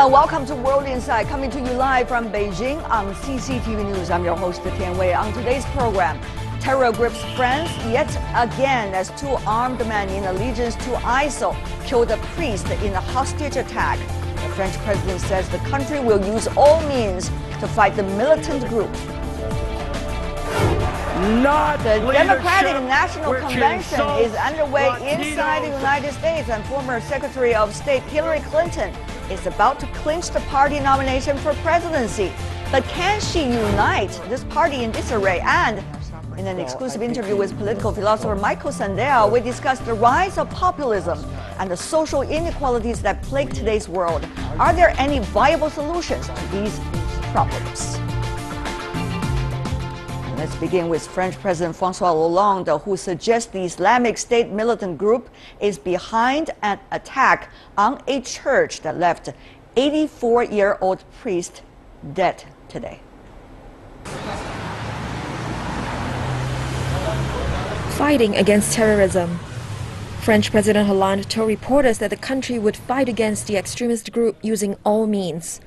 Hello and welcome to World Insight, coming to you live from Beijing on CCTV News. I'm your host, Tian Wei. On today's program, terror grips France yet again as two armed men in allegiance to ISIL killed a priest in a hostage attack. The French president says the country will use all means to fight the militant group. The Democratic National Convention is underway inside the United States, and former Secretary of State Hillary Clinton is about to clinch the party nomination for presidency. But can she unite this party in disarray? And in an exclusive interview with political philosopher Michael Sandel, we discussed the rise of populism and the social inequalities that plague today's world. Are there any viable solutions to these problems? Let's begin with French President François Hollande, who suggests the Islamic State militant group is behind an attack on a church that left 84-year-old priest dead today. Fighting against terrorism. French President Hollande told reporters that the country would fight against the extremist group using all means.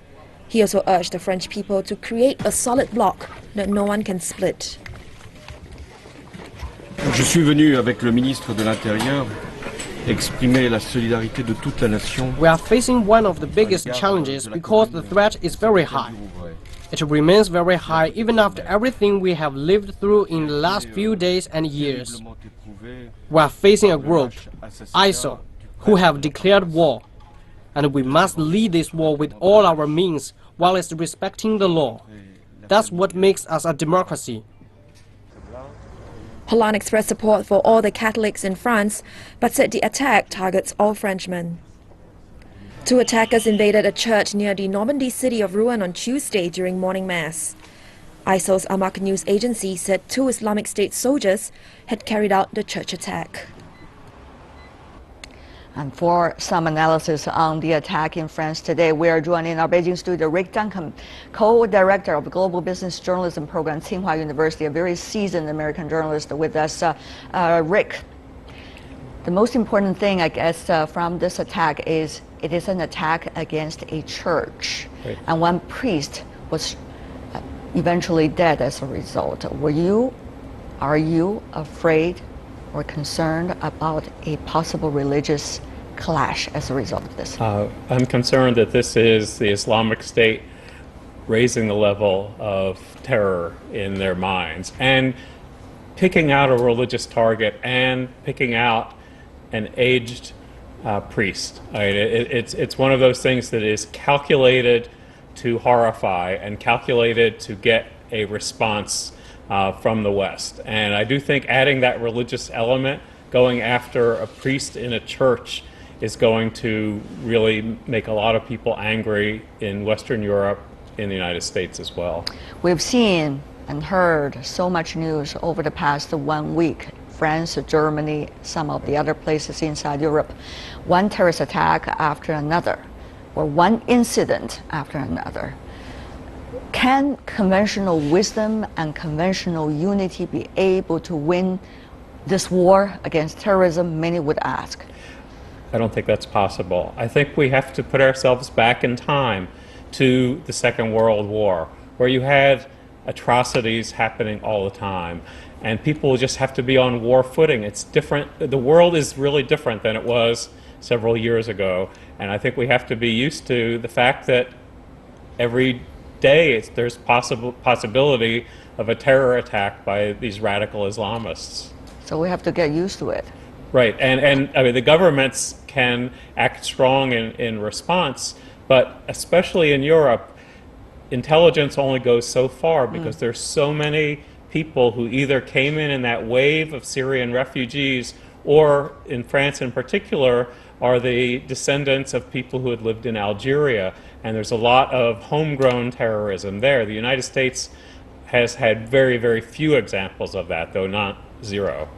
He also urged the French people to create a solid bloc that no one can split. Je suis venu avec le ministre de l'Intérieur exprimer la solidarité de toute la nation. We are facing one of the biggest challenges because the threat is very high. It remains very high even after everything we have lived through in the last few days and years. We are facing a group, ISIL, who have declared war. And we must lead this war with all our means while respecting the law. That's what makes us a democracy. Hollande expressed support for all the Catholics in France, but said the attack targets all Frenchmen. Two attackers invaded a church near the Normandy city of Rouen on Tuesday during morning mass. ISIL's Amaq news agency said two Islamic State soldiers had carried out the church attack. And for some analysis on the attack in France today, we are joined in our Beijing studio Rick Duncan, co-director of the Global Business Journalism Program, Tsinghua University, a very seasoned American journalist with us. Rick, the most important thing, I guess, from this attack is it is an attack against a church. Right. And one priest was eventually dead as a result. Are you afraid or concerned about a possible religious clash as a result of this? I'm concerned that this is the Islamic State raising the level of terror in their minds and picking out a religious target and picking out an aged priest. It's one of those things that is calculated to horrify and calculated to get a response from the West. And I do think adding that religious element, going after a priest in a church, is going to really make a lot of people angry in Western Europe, in the United States as well. We've seen and heard so much news over the past 1 week. France, Germany, some of the other places inside Europe. One terrorist attack after another, or one incident after another. Can conventional wisdom and conventional unity be able to win this war against terrorism? Many would ask. I don't think that's possible. I think we have to put ourselves back in time to the Second World War, where you had atrocities happening all the time, and people just have to be on war footing. It's different. The world is really different than it was several years ago, and I think we have to be used to the fact that every day there's possibility of a terror attack by these radical Islamists. So we have to get used to it. Right, and I mean the governments can act strong in response, but especially in Europe, intelligence only goes so far because there's so many people who either came in that wave of Syrian refugees, or in France in particular, are the descendants of people who had lived in Algeria. And there's a lot of homegrown terrorism there. The United States has had very, very few examples of that, though not zero.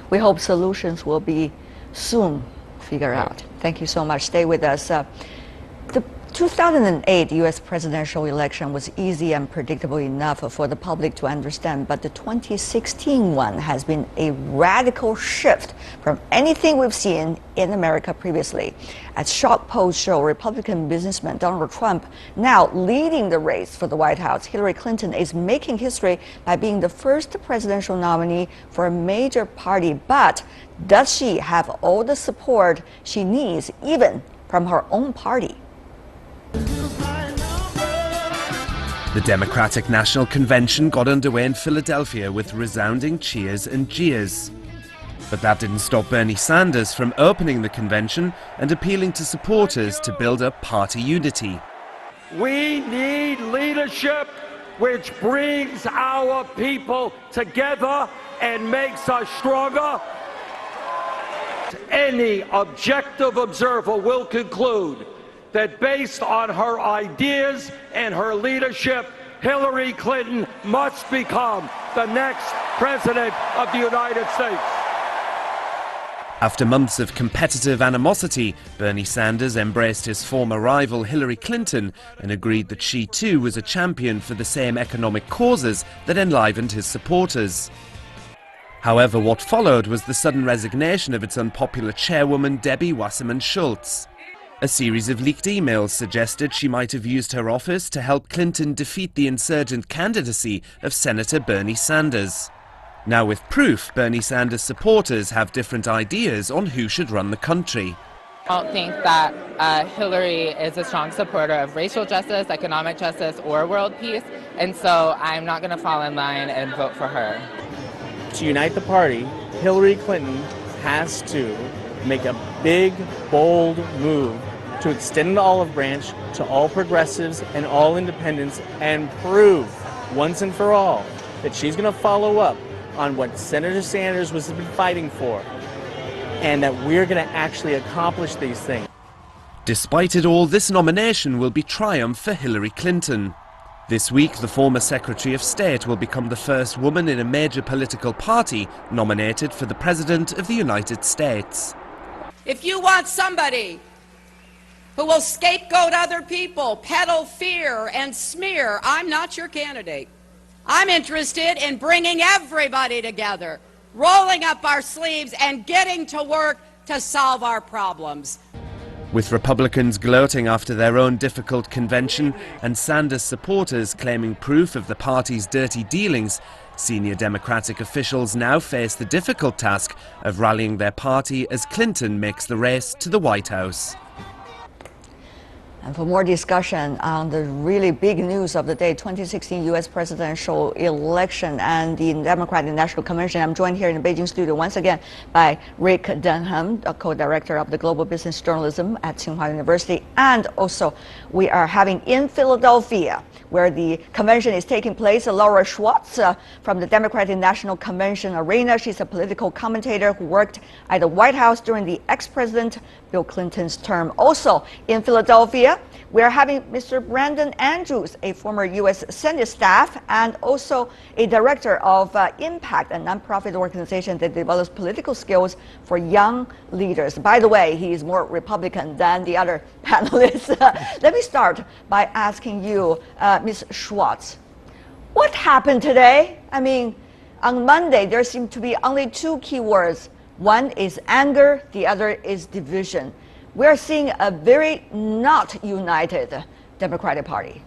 We hope solutions will be soon figured out. Thank you so much. Stay with us. The 2008 U.S. presidential election was easy and predictable enough for the public to understand, but the 2016 one has been a radical shift from anything we've seen in America previously. As shock polls show, Republican businessman Donald Trump now leading the race for the White House. Hillary Clinton is making history by being the first presidential nominee for a major party, but does she have all the support she needs, even from her own party? The Democratic National Convention got underway in Philadelphia with resounding cheers and jeers. But that didn't stop Bernie Sanders from opening the convention and appealing to supporters to build up party unity. We need leadership which brings our people together and makes us stronger. Any objective observer will conclude that based on her ideas and her leadership, Hillary Clinton must become the next president of the United States. After months of competitive animosity, Bernie Sanders embraced his former rival Hillary Clinton and agreed that she too was a champion for the same economic causes that enlivened his supporters. However, what followed was the sudden resignation of its unpopular chairwoman Debbie Wasserman Schultz. A series of leaked emails suggested she might have used her office to help Clinton defeat the insurgent candidacy of Senator Bernie Sanders. Now with proof, Bernie Sanders supporters have different ideas on who should run the country. I don't think that Hillary is a strong supporter of racial justice, economic justice, or world peace, and so I'm not going to fall in line and vote for her. To unite the party, Hillary Clinton has to make a big, bold move to extend the olive branch to all progressives and all independents and prove once and for all that she's going to follow up on what Senator Sanders has been fighting for and that we're going to actually accomplish these things. Despite it all, this nomination will be triumph for Hillary Clinton. This week, the former Secretary of State will become the first woman in a major political party nominated for the President of the United States. If you want somebody who will scapegoat other people, peddle fear and smear, I'm not your candidate. I'm interested in bringing everybody together, rolling up our sleeves and getting to work to solve our problems. With Republicans gloating after their own difficult convention and Sanders supporters claiming proof of the party's dirty dealings, senior Democratic officials now face the difficult task of rallying their party as Clinton makes the race to the White House. And for more discussion on the really big news of the day, 2016 U.S. presidential election and the Democratic National Convention, I'm joined here in the Beijing studio once again by Rick Denham, a co-director of the Global Business Journalism at Tsinghua University. And also we are having in Philadelphia, where the convention is taking place, Laura Schwartz from the Democratic National Convention arena. She's a political commentator who worked at the White House during the ex-president Bill Clinton's term. Also in Philadelphia, we are having Mr. Brandon Andrews, a former U.S. Senate staff and also a director of Impact, a nonprofit organization that develops political skills for young leaders. By the way, he is more Republican than the other panelists. Let me start by asking you, Ms. Schwartz, what happened today? I mean, on Monday, there seemed to be only two key words. One is anger, the other is division. We're seeing a very not united Democratic Party.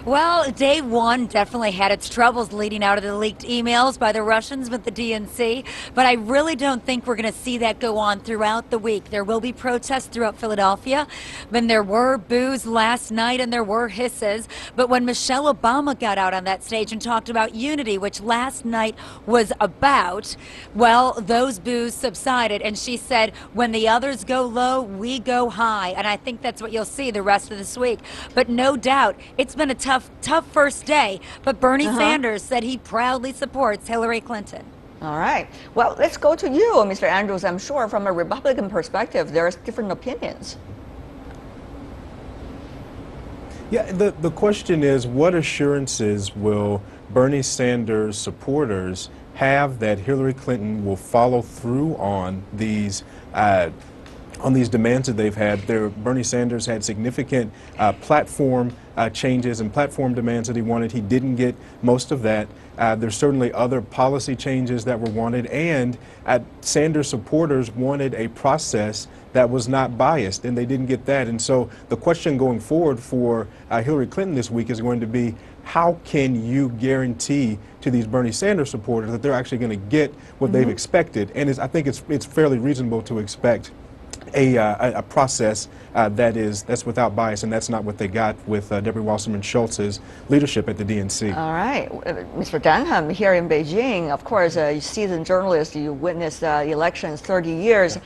Well, day one definitely had its troubles leading out of the leaked emails by the Russians with the DNC, but I really don't think we're going to see that go on throughout the week. There will be protests throughout Philadelphia, and there were boos last night and there were hisses, but when Michelle Obama got out on that stage and talked about unity, which last night was about, well, those boos subsided, and she said, when the others go low, we go high, and I think that's what you'll see the rest of this week. But no doubt, it's been a tough first day, but Bernie Sanders said he proudly supports Hillary Clinton. All right. Well, let's go to you, Mr. Andrews. I'm sure from a Republican perspective, there's different opinions. Yeah, the question is, what assurances will Bernie Sanders supporters have that Hillary Clinton will follow through on these on these demands that they've had. Bernie Sanders had significant platform changes and platform demands that he wanted. He didn't get most of that. There's certainly other policy changes that were wanted, and Sanders supporters wanted a process that was not biased, and they didn't get that. And so the question going forward for Hillary Clinton this week is going to be, how can you guarantee to these Bernie Sanders supporters that they're actually going to get what they've expected? And I think it's fairly reasonable to expect a process that's without bias, and that's not what they got with Debbie Wasserman Schultz's leadership at the DNC. All right, Mr. Dunham, here in Beijing, of course, a seasoned journalist, you witnessed elections 30 years.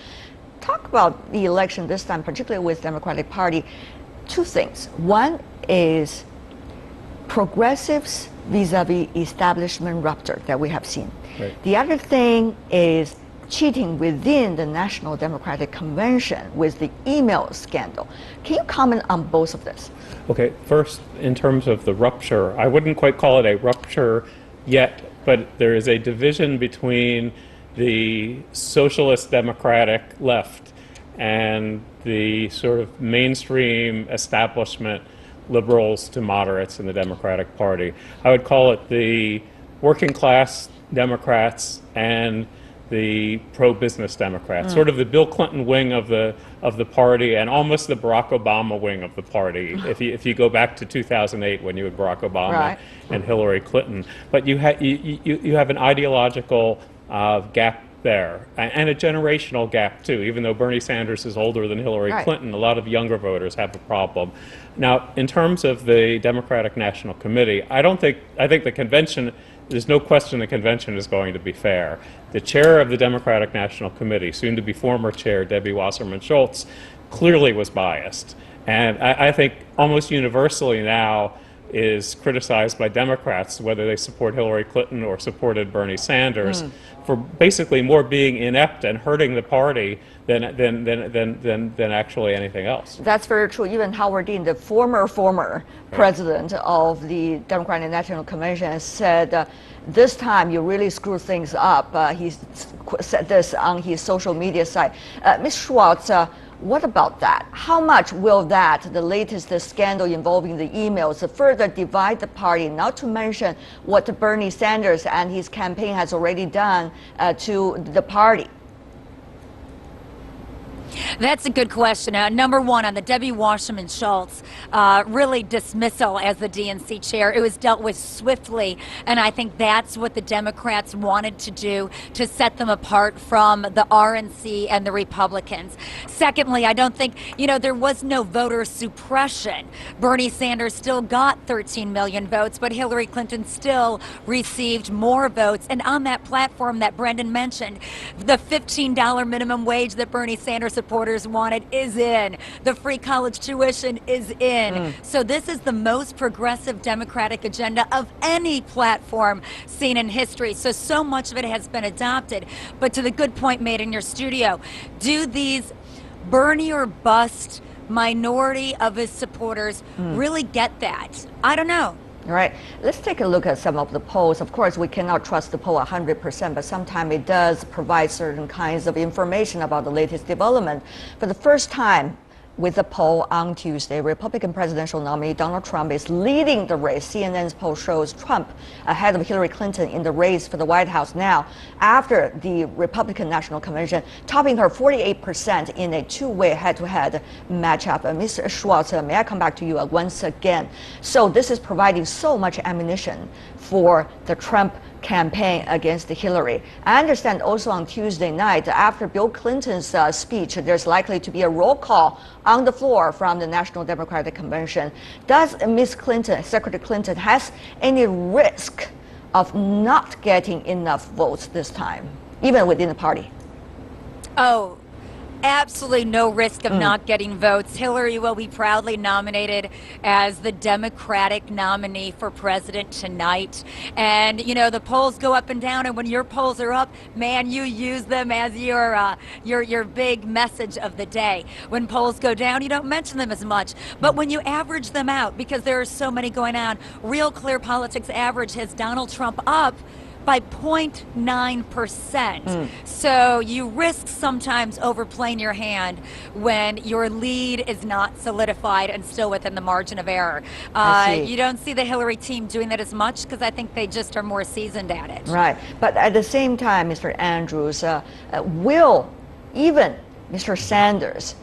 Talk about the election this time, particularly with Democratic Party. Two things. One is progressives vis-a-vis establishment rupture that we have seen. Right. The other thing is cheating within the National Democratic Convention with the email scandal. Can you comment on both of this? Okay, first, in terms of the rupture, I wouldn't quite call it a rupture yet, but there is a division between the socialist democratic left and the sort of mainstream establishment liberals to moderates in the Democratic Party. I would call it the working class Democrats and the pro-business Democrats, sort of the Bill Clinton wing of the party, and almost the Barack Obama wing of the party. If you go back to 2008, when you had Barack Obama and Hillary Clinton, but you have an ideological gap there, and a generational gap too. Even though Bernie Sanders is older than Hillary Clinton, a lot of younger voters have a problem. Now, in terms of the Democratic National Committee, I think the convention. There's no question the convention is going to be fair. The chair of the Democratic National Committee, soon to be former chair Debbie Wasserman Schultz, clearly was biased. And I think almost universally now is criticized by Democrats, whether they support Hillary Clinton or supported Bernie Sanders, for basically more being inept and hurting the party than actually anything else. That's very true. Even Howard Dean, the former president of the Democratic National Convention, said, this time you really screw things up. He said this on his social media site. Ms. Schwartz, what about that? How much will the latest scandal involving the emails, further divide the party, not to mention what Bernie Sanders and his campaign has already done to the party? That's a good question. Number one, on the Debbie Wasserman Schultz, really dismissal as the DNC chair. It was dealt with swiftly, and I think that's what the Democrats wanted to do to set them apart from the RNC and the Republicans. Secondly, I don't think, there was no voter suppression. Bernie Sanders still got 13 million votes, but Hillary Clinton still received more votes. And on that platform that Brendan mentioned, the $15 minimum wage that Bernie Sanders supporters wanted is in. The free college tuition is in. So this is the most progressive Democratic agenda of any platform seen in history. So much of it has been adopted. But to the good point made in your studio, do these Bernie or bust minority of his supporters really get that? I don't know. All right, let's take a look at some of the polls. Of course, we cannot trust the poll 100%, but sometimes it does provide certain kinds of information about the latest development. For the first time, with the poll on Tuesday, Republican presidential nominee Donald Trump is leading the race. CNN's poll shows Trump ahead of Hillary Clinton in the race for the White House now, after the Republican National Convention, topping her 48% in a two-way head-to-head matchup. Ms. Schwartz, may I come back to you once again? So this is providing so much ammunition for the Trump campaign against Hillary. I understand also on Tuesday night, after Bill Clinton's speech, there's likely to be a roll call on the floor from the National Democratic Convention. Does Ms. Clinton, Secretary Clinton, has any risk of not getting enough votes this time, even within the party? Oh, absolutely no risk of not getting votes. Hillary will be proudly nominated as the Democratic nominee for president tonight. And, the polls go up and down, and when your polls are up, man, you use them as your big message of the day. When polls go down, you don't mention them as much. But when you average them out, because there are so many going on, Real Clear Politics average has Donald Trump up by 0.9%. So you risk sometimes overplaying your hand when your lead is not solidified and still within the margin of error. You don't see the Hillary team doing that as much because I think they just are more seasoned at it. Right. But at the same time, Mr. Andrews, will even Mr. Sanders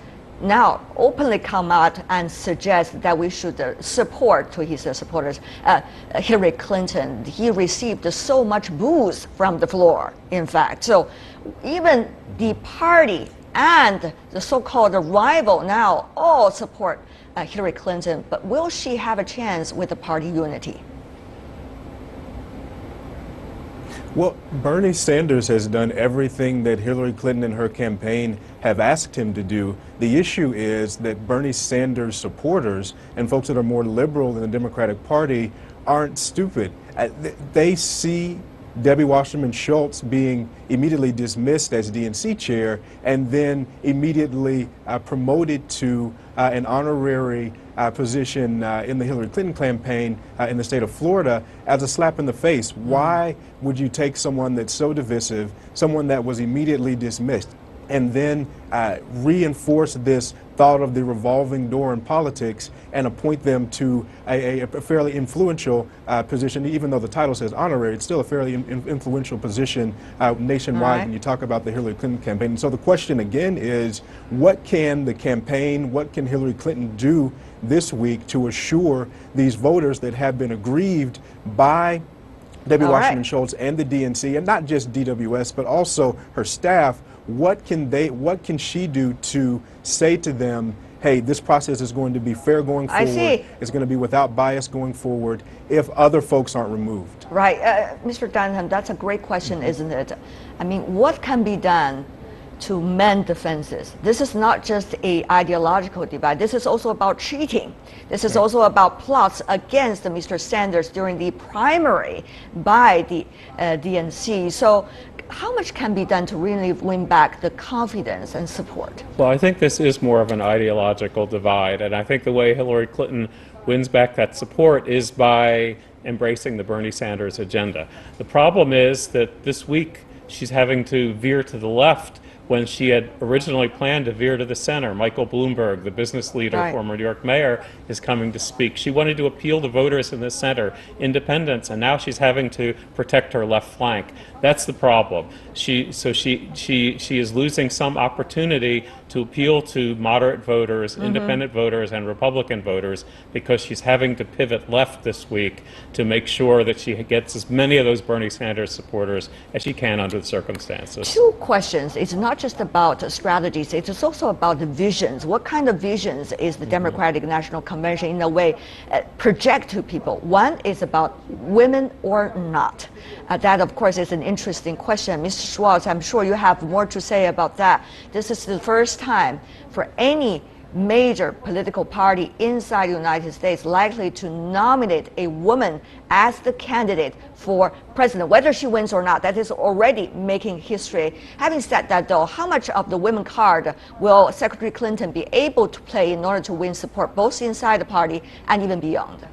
now openly come out and suggest that we should support to his supporters Hillary Clinton? He received so much booze from the floor, in fact. So even the party and the so-called rival now all support Hillary Clinton. But will she have a chance with the party unity? Well, Bernie Sanders has done everything that Hillary Clinton and her campaign have asked him to do. The issue is that Bernie Sanders supporters and folks that are more liberal in the Democratic Party aren't stupid. They see Debbie Wasserman Schultz being immediately dismissed as DNC chair and then immediately promoted to an honorary position in the Hillary Clinton campaign in the state of Florida as a slap in the face. Why would you take someone that's so divisive, someone that was immediately dismissed, and then reinforce this thought of the revolving door in politics and appoint them to a fairly influential position? Even though the title says honorary, it's still a fairly influential position nationwide when you talk about the Hillary Clinton campaign. And so the question again is, what can the campaign, what can Hillary Clinton do this week to assure these voters that have been aggrieved by Debbie Wasserman Schultz and the DNC, and not just DWS, but also her staff? What can she do to say to them, hey, this process is going to be fair going forward, it's going to be without bias going forward if other folks aren't removed? Right. Mr. Dunham, that's a great question, isn't it? I mean, what can be done to mend the fences? This is not just an ideological divide. This is also about cheating. This is also about plots against Mr. Sanders during the primary by the DNC. So how much can be done to really win back the confidence and support? Well, I think this is more of an ideological divide, and I think the way Hillary Clinton wins back that support is by embracing the Bernie Sanders agenda. The problem is that this week she's having to veer to the left when she had originally planned to veer to the center. Michael Bloomberg, the business leader, former New York mayor, is coming to speak. She wanted to appeal to voters in the center, independents, and now she's having to protect her left flank. That's the problem. She is losing some opportunity to appeal to moderate voters, independent voters, and Republican voters because she's having to pivot left this week to make sure that she gets as many of those Bernie Sanders supporters as she can under the circumstances. Two questions. It's not just about strategies, it's also about the visions. What kind of visions is the Democratic National Convention in a way project to people? One is about women or not. That, of course, is an interesting question. Mr. Schwartz, I'm sure you have more to say about that. This is the first time for any major political party inside the United States likely to nominate a woman as the candidate for president, whether she wins or not. That is already making history. Having said that, though, how much of the women card will Secretary Clinton be able to play in order to win support both inside the party and even beyond?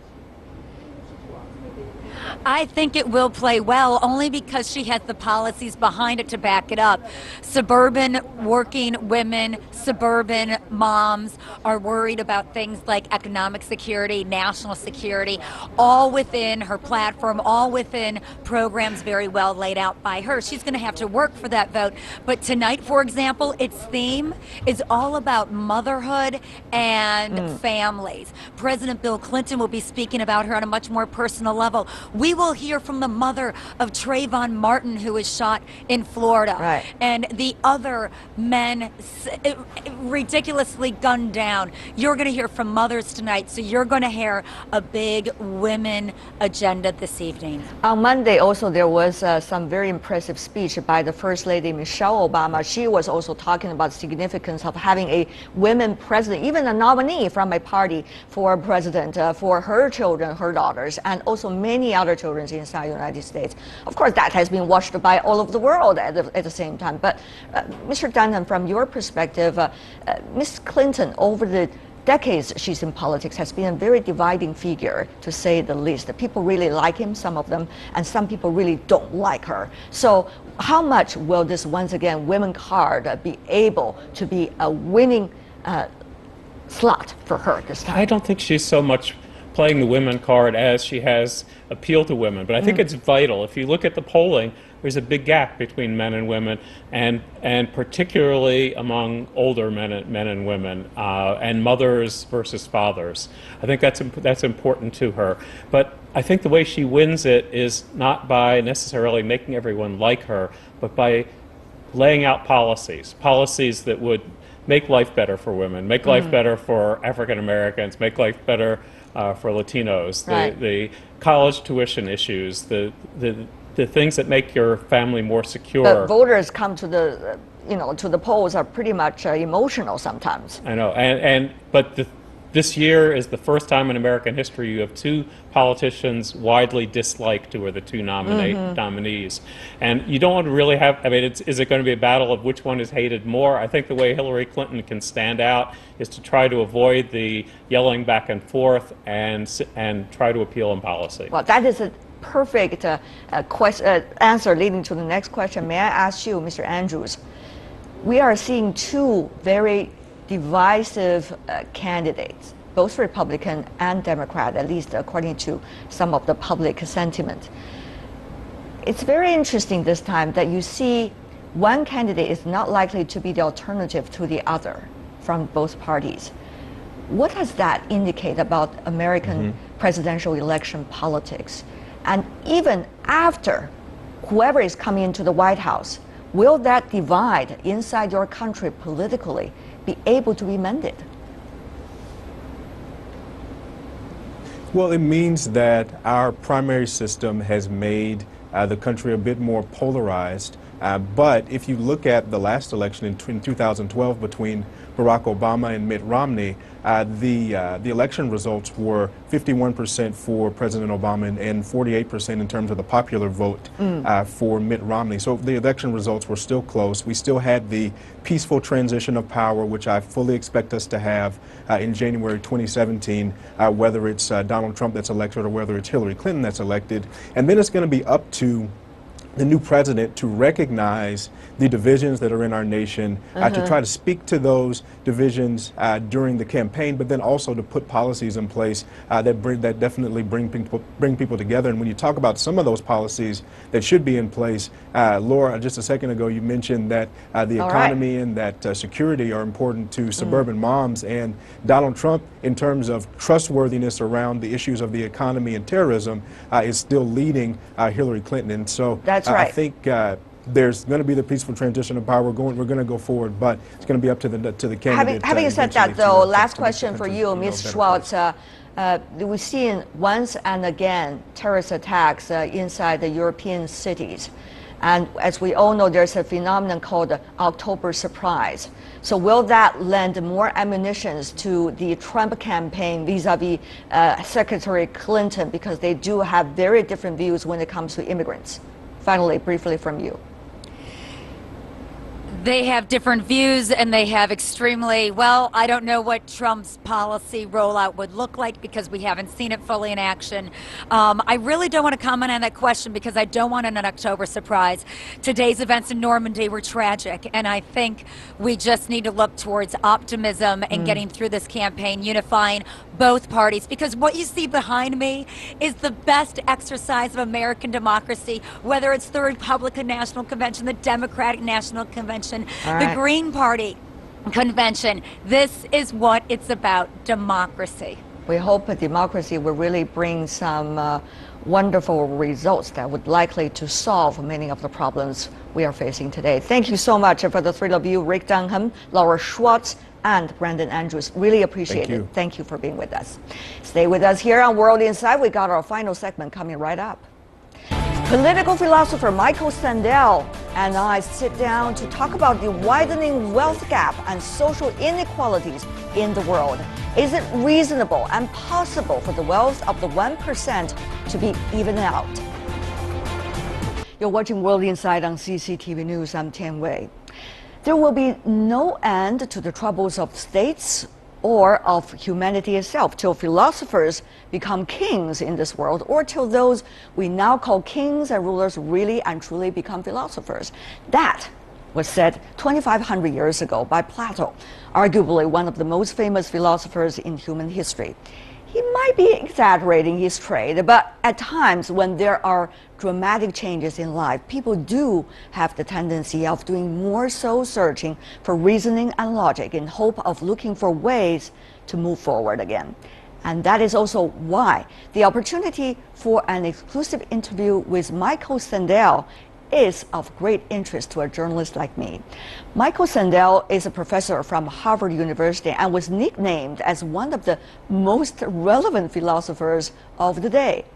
I think it will play well, only because she has the policies behind it to back it up. Suburban working women, suburban moms are worried about things like economic security, national security, all within her platform, all within programs very well laid out by her. She's going to have to work for that vote. But tonight, for example, its theme is all about motherhood and families. President Bill Clinton will be speaking about her on a much more personal level. We will hear from the mother of Trayvon Martin, who was shot in Florida, and the other men ridiculously gunned down. You're going to hear from mothers tonight, so you're going to hear a big women agenda this evening. On Monday, also, there was some very impressive speech by the First Lady Michelle Obama. She was also talking about the significance of having a women president, even a nominee from a party for president for her children, her daughters, and also many other children inside the United States. Of course, that has been watched by all over the world at the same time. But Mr. Dunham, from your perspective, Ms. Clinton, over the decades she's in politics, has been a very dividing figure, to say the least. The people really like him, some of them, and some people really don't like her. So how much will this, once again, women card be able to be a winning slot for her this time? I don't think she's so much playing the women card as she has appeal to women, but I think it's vital. If you look at the polling, there's a big gap between men and women, and particularly among older men and women, and mothers versus fathers. I think that's important to her. But I think the way she wins it is not by necessarily making everyone like her, but by laying out policies that would make life better for women, make life better for African Americans, make life better for Latinos, the college tuition issues, the things that make your family more secure. But voters come to the, to the polls are pretty much emotional sometimes. I know, but this year is the first time in American history you have two politicians widely disliked who are the two nominees. And you don't want to really have, is it going to be a battle of which one is hated more? I think the way Hillary Clinton can stand out is to try to avoid the yelling back and forth and try to appeal in policy. Well, that is a perfect answer leading to the next question. May I ask you, Mr. Andrews, we are seeing two very divisive candidates, both Republican and Democrat, at least according to some of the public sentiment. It's very interesting this time that you see one candidate is not likely to be the alternative to the other from both parties. What does that indicate about American presidential election politics? And even after whoever is coming into the White House, will that divide inside your country politically be able to be mended? Well, it means that our primary system has made the country a bit more polarized. But if you look at the last election in 2012 between Barack Obama and Mitt Romney, the election results were 51% for President Obama and 48% in terms of the popular vote for Mitt Romney. So the election results were still close. We still had the peaceful transition of power, which I fully expect us to have in January 2017, whether it's Donald Trump that's elected or whether it's Hillary Clinton that's elected. And then it's going to be up to the new president to recognize the divisions that are in our nation, to try to speak to those divisions during the campaign, but then also to put policies in place that definitely bring people together. And when you talk about some of those policies that should be in place, Laura, just a second ago you mentioned that the economy and that security are important to suburban moms, and Donald Trump, in terms of trustworthiness around the issues of the economy and terrorism, is still leading Hillary Clinton. And so I think there's going to be the peaceful transition of power. We're going to go forward, but it's going to be up to the candidate. Having said that, though, last question for you, Ms. Schwartz. We've seen once and again terrorist attacks inside the European cities. And as we all know, there's a phenomenon called the October surprise. So will that lend more ammunition to the Trump campaign vis-a-vis Secretary Clinton, because they do have very different views when it comes to immigrants? Finally, briefly from you. They have different views, and they have extremely, well, I don't know what Trump's policy rollout would look like because we haven't seen it fully in action. I really don't want to comment on that question because I don't want an October surprise. Today's events in Normandy were tragic, and I think we just need to look towards optimism and getting through this campaign, unifying both parties, because what you see behind me is the best exercise of American democracy, whether it's the Republican National Convention, the Democratic National Convention, the Green Party Convention. This is what it's about, democracy. We hope that democracy will really bring some wonderful results that would likely to solve many of the problems we are facing today. Thank you so much for the three of you, Rick Dunham, Laura Schwartz, and Brandon Andrews. Really appreciate it. Thank you for being with us. Stay with us here on World Inside. We got our final segment coming right up. Political philosopher Michael Sandel and I sit down to talk about the widening wealth gap and social inequalities in the world. Is it reasonable and possible for the wealth of the 1% to be evened out? You're watching World Inside on CCTV News. I'm Tian Wei. There will be no end to the troubles of states or of humanity itself, till philosophers become kings in this world, or till those we now call kings and rulers really and truly become philosophers. That was said 2,500 years ago by Plato, arguably one of the most famous philosophers in human history. He might be exaggerating his trade, but at times when there are dramatic changes in life, people do have the tendency of doing more soul searching for reasoning and logic in hope of looking for ways to move forward again. And that is also why the opportunity for an exclusive interview with Michael Sandel is of great interest to a journalist like me. Michael Sandel is a professor from Harvard University and was nicknamed as one of the most relevant philosophers of the day.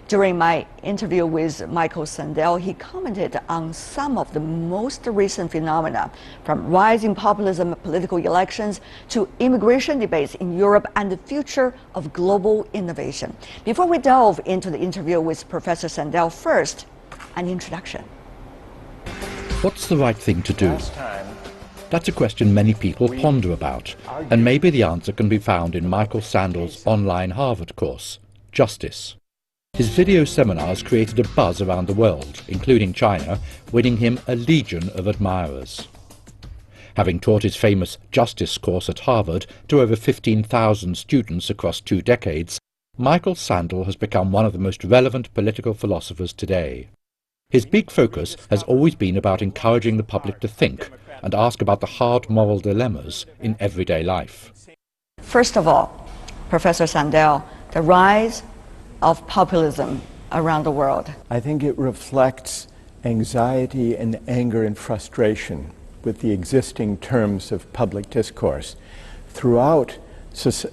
During my interview with Michael Sandel, he commented on some of the most recent phenomena, from rising populism, political elections, to immigration debates in Europe and the future of global innovation. Before we delve into the interview with Professor Sandel, first, an introduction. What's the right thing to do? That's a question many people ponder about, and maybe the answer can be found in Michael Sandel's online Harvard course, Justice. His video seminars created a buzz around the world, including China, winning him a legion of admirers. Having taught his famous Justice course at Harvard to over 15,000 students across 2 decades, Michael Sandel has become one of the most relevant political philosophers today. His big focus has always been about encouraging the public to think and ask about the hard moral dilemmas in everyday life. First of all, Professor Sandel, the rise of populism around the world. I think it reflects anxiety and anger and frustration with the existing terms of public discourse. Throughout,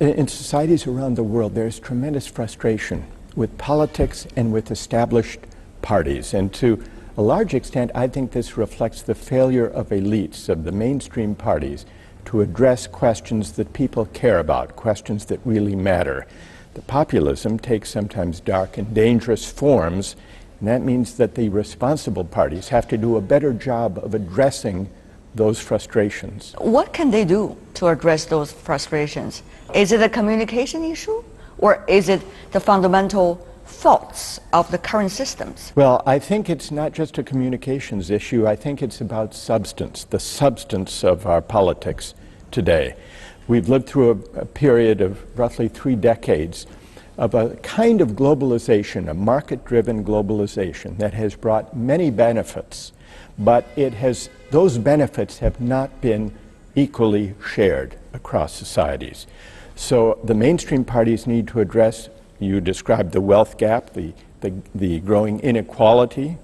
in societies around the world, there's tremendous frustration with politics and with established parties. And to a large extent, I think this reflects the failure of elites, of the mainstream parties, to address questions that people care about, questions that really matter. The populism takes sometimes dark and dangerous forms, and that means that the responsible parties have to do a better job of addressing those frustrations. What can they do to address those frustrations? Is it a communication issue, or is it the fundamental faults of the current systems? Well, I think it's not just a communications issue. I think it's about substance, the substance of our politics today. We've lived through a period of roughly 3 decades of a kind of globalization, a market-driven globalization that has brought many benefits, but those benefits have not been equally shared across societies. So the mainstream parties need to address, you described the wealth gap, the growing inequality,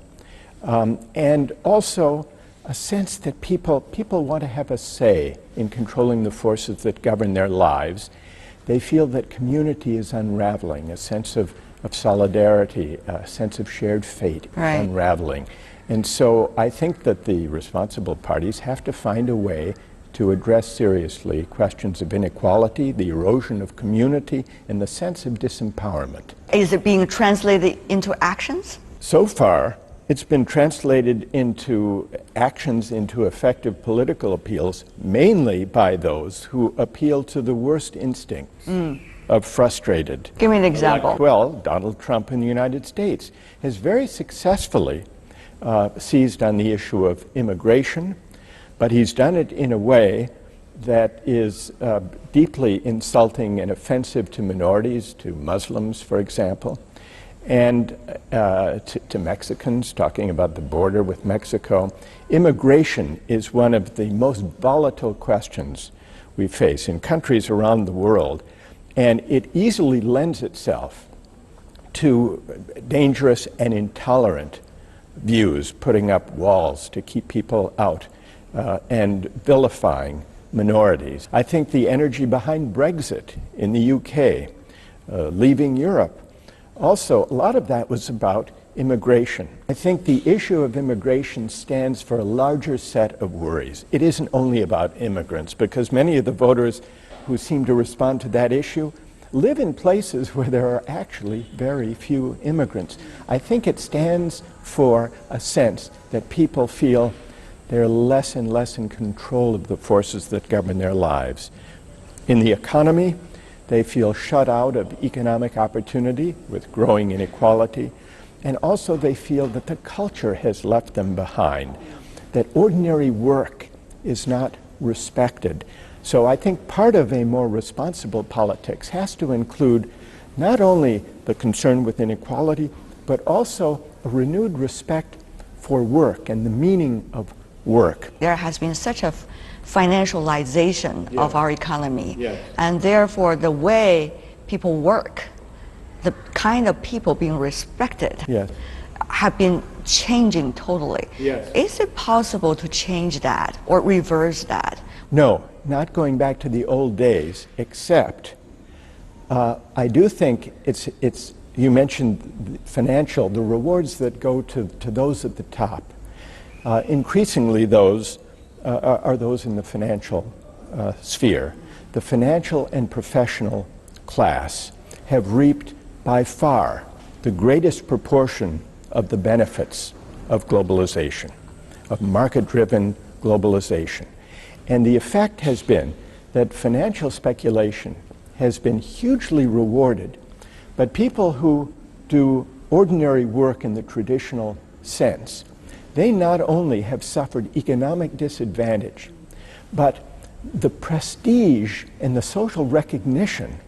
and also a sense that people want to have a say in controlling the forces that govern their lives. They feel that community is unraveling, a sense of solidarity, a sense of shared fate is unraveling. And so I think that the responsible parties have to find a way to address seriously questions of inequality, the erosion of community, and the sense of disempowerment. Is it being translated into actions? So far, it's been translated into actions, into effective political appeals, mainly by those who appeal to the worst instincts of frustrated. Give me an example. Well, Donald Trump in the United States has very successfully seized on the issue of immigration, but he's done it in a way that is deeply insulting and offensive to minorities, to Muslims, for example, and to Mexicans, talking about the border with Mexico. Immigration is one of the most volatile questions we face in countries around the world, and it easily lends itself to dangerous and intolerant views, putting up walls to keep people out and vilifying minorities. I think the energy behind Brexit in the UK, leaving Europe, also, a lot of that was about immigration. I think the issue of immigration stands for a larger set of worries. It isn't only about immigrants, because many of the voters who seem to respond to that issue live in places where there are actually very few immigrants. I think it stands for a sense that people feel they're less and less in control of the forces that govern their lives. In the economy, they feel shut out of economic opportunity with growing inequality, and also they feel that the culture has left them behind, that ordinary work is not respected. So I think part of a more responsible politics has to include not only the concern with inequality, but also a renewed respect for work and the meaning of work. There has been such a financialization Yes. of our economy, Yes. and therefore the way people work, the kind of people being respected, Yes. have been changing totally. Yes. Is it possible to change that or reverse that? No, not going back to the old days, except I do think it's you mentioned financial, the rewards that go to those at the top. Increasingly those are those in the financial sphere. The financial and professional class have reaped by far the greatest proportion of the benefits of globalization, of market-driven globalization. And the effect has been that financial speculation has been hugely rewarded, but people who do ordinary work in the traditional sense, they not only have suffered economic disadvantage, but the prestige and the social recognition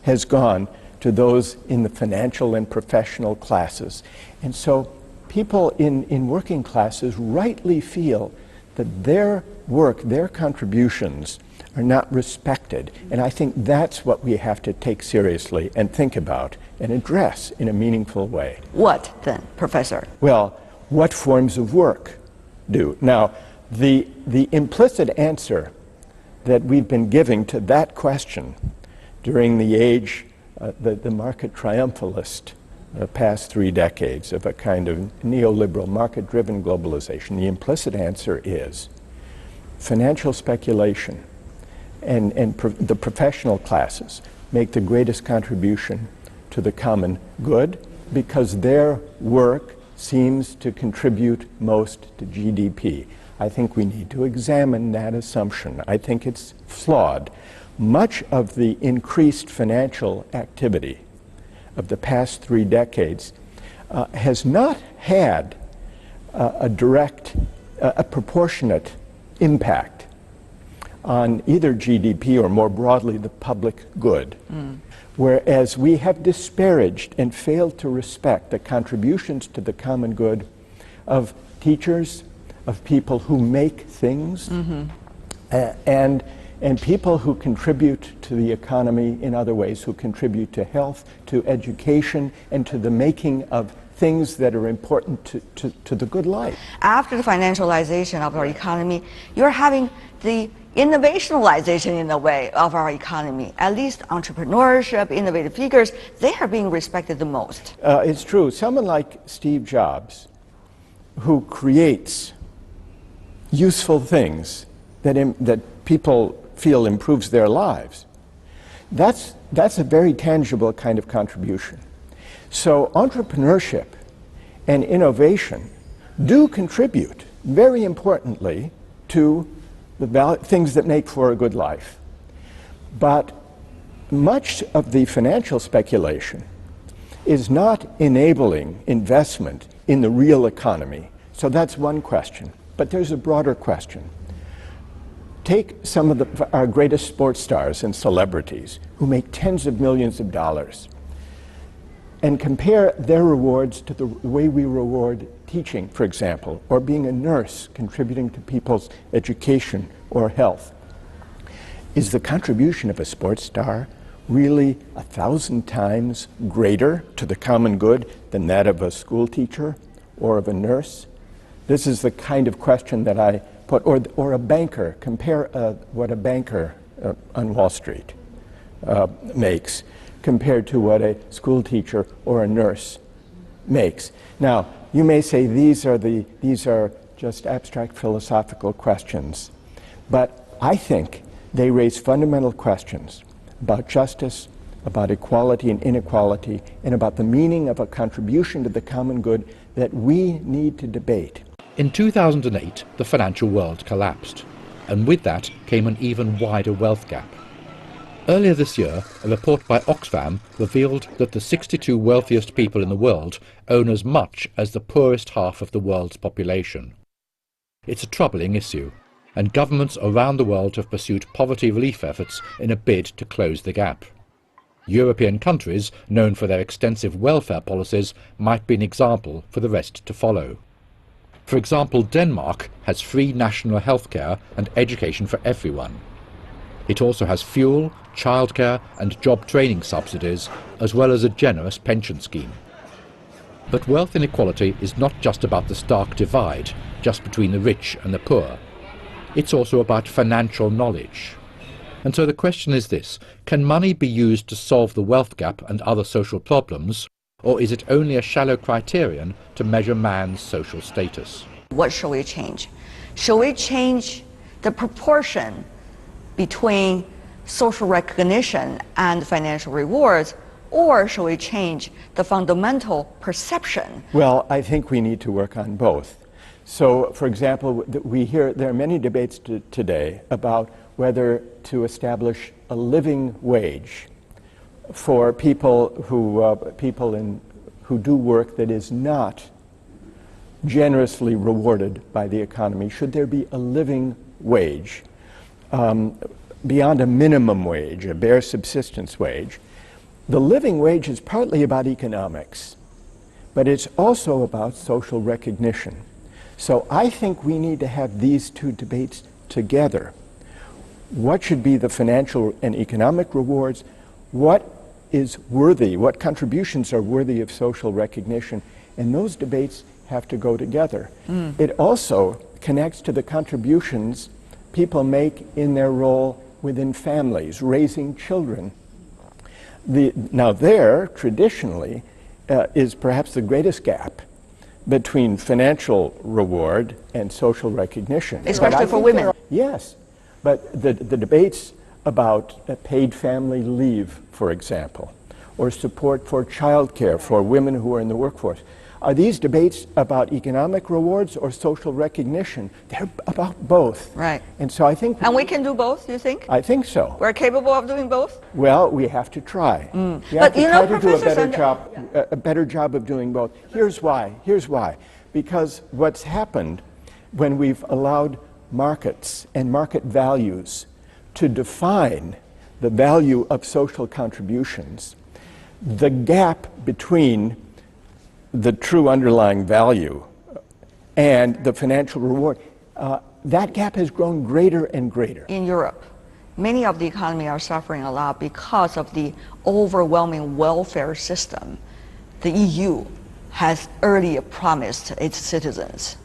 has gone to those in the financial and professional classes. And so people in working classes rightly feel that their work, their contributions are not respected. And I think that's what we have to take seriously and think about and address in a meaningful way. What then, Professor? Well, what forms of work do? Now, the implicit answer that we've been giving to that question during the age, the market triumphalist past 3 decades of a kind of neoliberal market-driven globalization, the implicit answer is financial speculation and the professional classes make the greatest contribution to the common good because their work seems to contribute most to GDP. I think we need to examine that assumption. I think it's flawed. Much of the increased financial activity of the past 3 decades has not had a direct, a proportionate impact on either GDP or more broadly the public good. Whereas we have disparaged and failed to respect the contributions to the common good of teachers, of people who make things, and people who contribute to the economy in other ways, who contribute to health, to education, and to the making of things that are important to the good life. After the financialization of our economy, you're having the innovationalization in a way of our economy. At least entrepreneurship, innovative figures, they are being respected the most. It's true. Someone like Steve Jobs, who creates useful things that people feel improves their lives, that's a very tangible kind of contribution. So entrepreneurship and innovation do contribute very importantly to the things that make for a good life. But much of the financial speculation is not enabling investment in the real economy. So that's one question. But there's a broader question. Take some of our greatest sports stars and celebrities who make tens of millions of dollars and compare their rewards to the way we reward teaching, for example, or being a nurse contributing to people's education or health. Is the contribution of a sports star really 1,000 times greater to the common good than that of a school teacher or of a nurse? This is the kind of question that I put, or a banker. Compare what a banker on Wall Street makes compared to what a school teacher or a nurse makes. Now, you may say these are just abstract philosophical questions, but I think they raise fundamental questions about justice, about equality and inequality, and about the meaning of a contribution to the common good that we need to debate. In 2008, the financial world collapsed, and with that came an even wider wealth gap. Earlier this year, a report by Oxfam revealed that the 62 wealthiest people in the world own as much as the poorest half of the world's population. It's a troubling issue, and governments around the world have pursued poverty relief efforts in a bid to close the gap. European countries, known for their extensive welfare policies, might be an example for the rest to follow. For example, Denmark has free national health care and education for everyone. It also has fuel, childcare and job training subsidies, as well as a generous pension scheme. But wealth inequality is not just about the stark divide, just between the rich and the poor. It's also about financial knowledge. And so the question is this: can money be used to solve the wealth gap and other social problems, or is it only a shallow criterion to measure man's social status? What shall we change? Shall we change the proportion between social recognition and financial rewards, or shall we change the fundamental perception? Well, I think we need to work on both. So, for example, we hear there are many debates today about whether to establish a living wage for people who do work that is not generously rewarded by the economy. Should there be a living wage beyond a minimum wage, a bare subsistence wage? The living wage is partly about economics, but it's also about social recognition. So I think we need to have these two debates together. What should be the financial and economic rewards? What is worthy, what contributions are worthy of social recognition? And those debates have to go together. It also connects to the contributions people make in their role within families, raising children. Now there, traditionally, is perhaps the greatest gap between financial reward and social recognition. Especially for women. Yes, but the debates about paid family leave, for example, or support for childcare for women who are in the workforce, are these debates about economic rewards or social recognition? They're about both. Right. And so I think... And we can do both, you think? I think so. We're capable of doing both? Well, we have to try. We have to try to do a better job of doing both. Here's why. Because what's happened when we've allowed markets and market values to define the value of social contributions, the gap between the true underlying value and the financial reward, that gap has grown greater and greater. In Europe, many of the economies are suffering a lot because of the overwhelming welfare system the EU has earlier promised its citizens.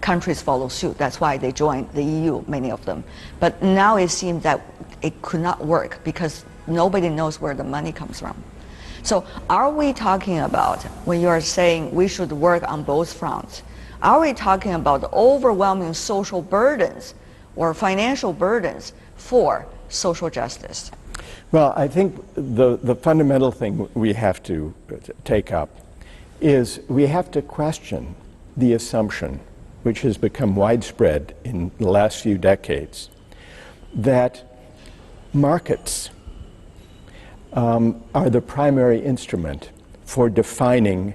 Countries follow suit. That's why they joined the EU, many of them. But now it seems that it could not work because nobody knows where the money comes from. So are we talking about, when you are saying we should work on both fronts, are we talking about the overwhelming social burdens or financial burdens for social justice? Well, I think the fundamental thing we have to take up is we have to question the assumption, which has become widespread in the last few decades, that markets are the primary instrument for defining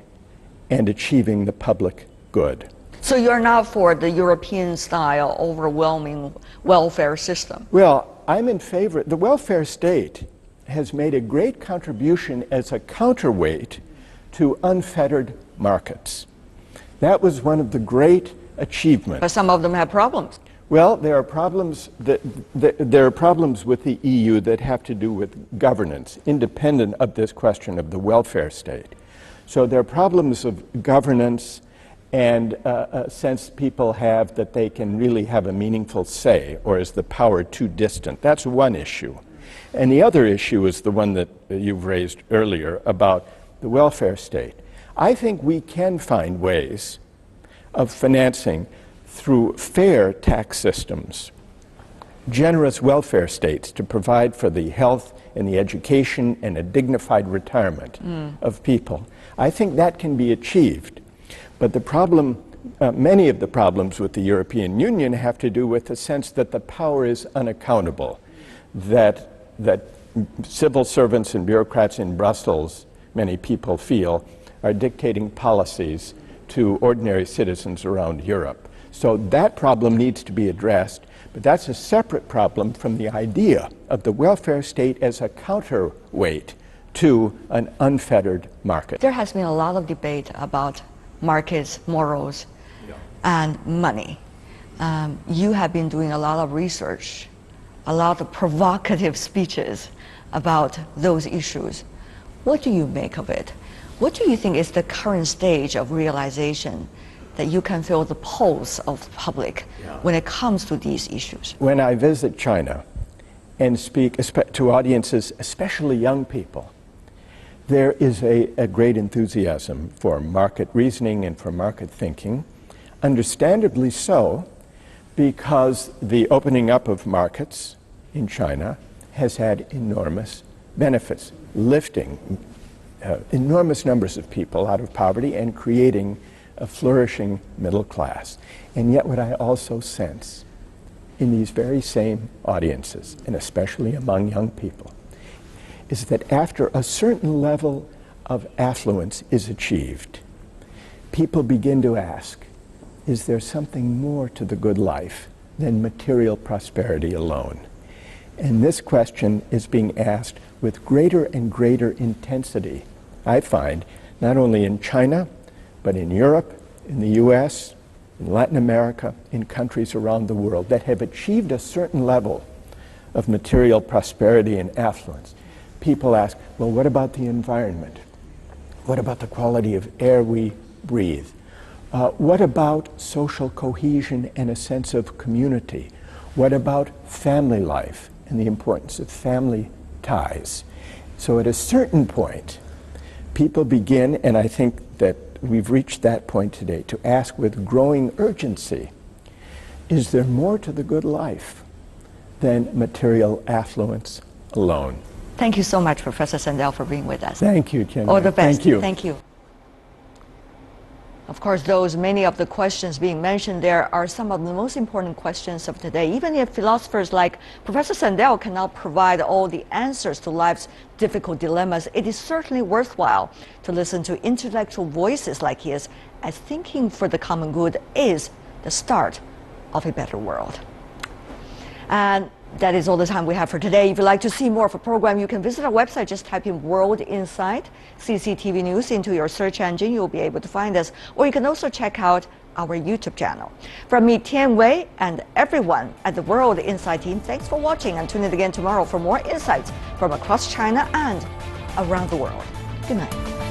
and achieving the public good. So you're not for the European-style overwhelming welfare system? Well, I'm in favor. The welfare state has made a great contribution as a counterweight to unfettered markets. That was one of the great achievements. But some of them have problems. Well, there are problems with the EU that have to do with governance, independent of this question of the welfare state. So there are problems of governance and a sense people have that they can really have a meaningful say, or is the power too distant? That's one issue. And the other issue is the one that you've raised earlier about the welfare state. I think we can find ways of financing through fair tax systems, generous welfare states to provide for the health and the education and a dignified retirement of people. I think that can be achieved. But the problem, many of the problems with the European Union have to do with the sense that the power is unaccountable, that civil servants and bureaucrats in Brussels, many people feel, are dictating policies to ordinary citizens around Europe. So that problem needs to be addressed, but that's a separate problem from the idea of the welfare state as a counterweight to an unfettered market. There has been a lot of debate about markets, morals, and money. You have been doing a lot of research, a lot of provocative speeches about those issues. What do you make of it? What do you think is the current stage of realization that you can feel the pulse of the public when it comes to these issues? When I visit China and speak to audiences, especially young people, there is a great enthusiasm for market reasoning and for market thinking, understandably so, because the opening up of markets in China has had enormous benefits, lifting enormous numbers of people out of poverty and creating a flourishing middle class. And yet what I also sense in these very same audiences, and especially among young people, is that after a certain level of affluence is achieved, people begin to ask, is there something more to the good life than material prosperity alone? And this question is being asked with greater and greater intensity, I find, not only in China, but in Europe, in the US, in Latin America, in countries around the world that have achieved a certain level of material prosperity and affluence. People ask, well, what about the environment? What about the quality of air we breathe? What about social cohesion and a sense of community? What about family life and the importance of family ties? So at a certain point, people begin, and I think that we've reached that point today, to ask with growing urgency, is there more to the good life than material affluence alone? Thank you so much, Professor Sandel, for being with us. Thank you, Ken. All the best. Thank you. Thank you. Of course, many of the questions being mentioned there are some of the most important questions of today. Even if philosophers like Professor Sandel cannot provide all the answers to life's difficult dilemmas, it is certainly worthwhile to listen to intellectual voices like his, as thinking for the common good is the start of a better world. And that is all the time we have for today. If you'd like to see more of a program, you can visit our website. Just type in World Insight, CCTV News into your search engine. You'll be able to find us. Or you can also check out our YouTube channel. From me, Tian Wei, and everyone at the World Insight team, thanks for watching, and tune in again tomorrow for more insights from across China and around the world. Good night.